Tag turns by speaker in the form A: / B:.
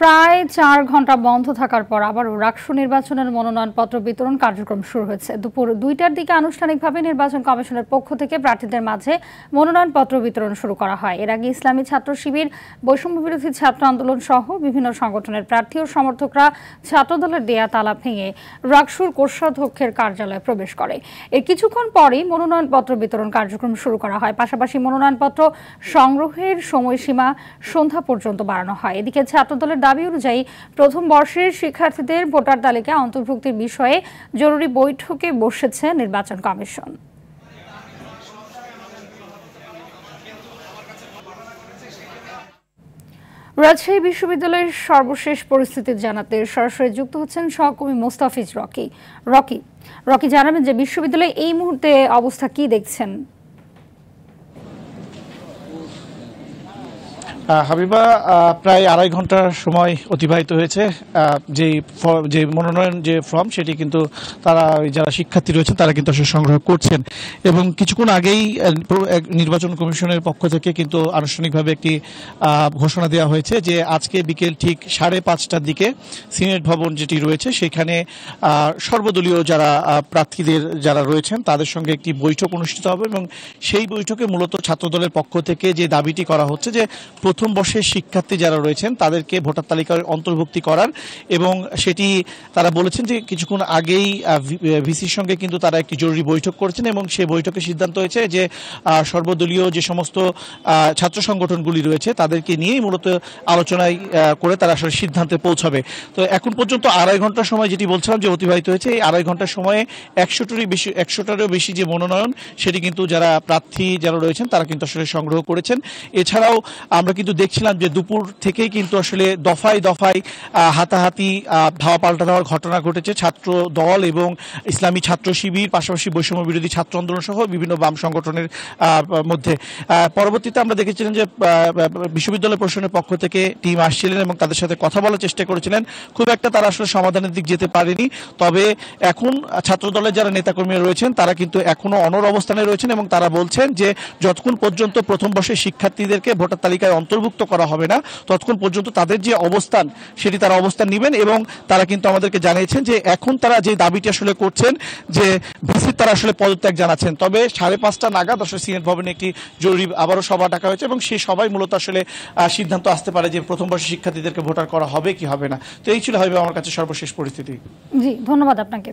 A: প্রায় ৪ ঘণ্টা বন্ধ থাকার পর আবারও রাকসু নির্বাচনের মনোনয়নপত্র বিতরণ কার্যক্রম শুরু হয়েছে। দুপুর ২টার দিকে আনুষ্ঠানিকভাবে নির্বাচন কমিশনের পক্ষ থেকে প্রার্থীদের মাঝে মনোনয়নপত্র বিতরণ শুরু করা হয়। এর আগে ইসলামী ছাত্র শিবির, বৈষম্যবিরোধী ছাত্র আন্দোলন সহ বিভিন্ন সংগঠনের প্রার্থী ও সমর্থকরা ছাত্রদলের দেয়া তালা ভেঙে রাকসুর কোষাধ্যক্ষের কার্যালয়ে প্রবেশ করে। এর কিছুক্ষণ পরেই মনোনয়নপত্র বিতরণ কার্যক্রম শুরু করা হয়। পাশাপাশি মনোনয়নপত্র সংগ্রহের সময়সীমা সন্ধ্যা পর্যন্ত বাড়ানো হয়। এদিকে ছাত্রদলের দাবি অনুযায়ী প্রথম বর্ষের শিক্ষার্থীদের ভোটার তালিকায় অন্তর্ভুক্তির বিষয়ে জরুরি বৈঠকে বসেছে নির্বাচন কমিশন। রাজশাহী বিশ্ববিদ্যালয়ের সর্বশেষ পরিস্থিতি জানাতে সরাসরি যুক্ত হচ্ছেন সহকর্মী মোস্তাফিজ রকি জানাবেন যে বিশ্ববিদ্যালয়ে এই মুহূর্তে অবস্থা কি দেখছেন?
B: হাবিবা, প্রায় ২.৫ ঘন্টার সময় অতিবাহিত হয়েছে। যে মনোনয়ন যে ফর্ম সেটি কিন্তু তারা যারা শিক্ষার্থী রয়েছেন তারা কিন্তু আসলে সংগ্রহ করছেন এবং কিছুক্ষণ আগেই নির্বাচন কমিশনের পক্ষ থেকে কিন্তু আনুষ্ঠানিকভাবে একটি ঘোষণা দেওয়া হয়েছে যে আজকে বিকেল ঠিক ৫:৩০টার দিকে সিনেট ভবন যেটি রয়েছে সেখানে সর্বদলীয় যারা প্রার্থীদের যারা রয়েছেন তাদের সঙ্গে একটি বৈঠক অনুষ্ঠিত হবে এবং সেই বৈঠকে মূলত ছাত্রদলের পক্ষ থেকে যে দাবিটি করা হচ্ছে যে প্রথম বর্ষের শিক্ষার্থী যারা রয়েছেন তাদেরকে ভোটার তালিকায় অন্তর্ভুক্তি করার, এবং সেটি তারা বলেছেন যে কিছুক্ষণ আগেই ভিসির সঙ্গে কিন্তু তারা একটি জরুরি বৈঠক করেছেন এবং সেই বৈঠকে সিদ্ধান্ত হয়েছে যে সর্বদলীয় যে সমস্ত ছাত্র সংগঠনগুলি রয়েছে তাদেরকে নিয়েই মূলত আলোচনায় করে তারা আসলে সিদ্ধান্তে পৌঁছাবে। তো এখন পর্যন্ত ২.৫ ঘন্টার সময় যেটি বলছিলাম যে অতিবাহিত হয়েছে, এই ২.৫ ঘন্টার সময়ে ১০০টারও বেশি যে মনোনয়ন সেটি কিন্তু যারা প্রার্থী যারা রয়েছেন তারা কিন্তু আসলে সংগ্রহ করেছেন। এছাড়াও আমরা কিন্তু দেখছিলাম যে দুপুর থেকেই কিন্তু আসলে দফায় দফায় হাতাহাতি ধাওয়া পাল্টা দেওয়ার ঘটনা ঘটেছে ছাত্র দল এবং ইসলামী ছাত্র শিবির, পাশাপাশি বৈষম্য বিরোধী ছাত্র আন্দোলন সহ বিভিন্ন বাম সংগঠনের মধ্যে। পরবর্তীতে আমরা দেখেছিলাম যে বিশ্ববিদ্যালয় প্রশাসনের পক্ষ থেকে টিম আসছিলেন এবং তাদের সাথে কথা বলার চেষ্টা করেছিলেন। খুব একটা তারা আসলে সমাধানের দিক যেতে পারেনি। তবে এখন ছাত্র দলের যারা নেতাকর্মীরা রয়েছেন তারা কিন্তু এখনো অনড় অবস্থানে রয়েছেন এবং তারা বলছেন যে যতক্ষণ পর্যন্ত প্রথম বর্ষের শিক্ষার্থীদেরকে ভোটার তালিকায় অন্তর্ভুক্ত করা হবে না ততক্ষণ পর্যন্ত তাদের যে অবস্থান সেটি তারা অবস্থান নেবেন। এবং তারা কিন্তু আমাদেরকে জানিয়েছেন যে এখন তারা যে দাবিটি আসলে করছেন যে ভিসির তারা আসলে পদত্যাগ জানাচ্ছেন। তবে ৫:৩০ নাগাদ আসলে সিনেট ভবনে একটি জরুরি আবারও সভা ডাকা হয়েছে এবং সেই সভায় মূলত আসলে সিদ্ধান্ত আসতে পারে যে প্রথম বর্ষের শিক্ষার্থীদেরকে ভোটার করা হবে কি হবে না। তো এই ছিল হবে আমার কাছে সর্বশেষ পরিস্থিতি।
A: জি, ধন্যবাদ আপনাকে।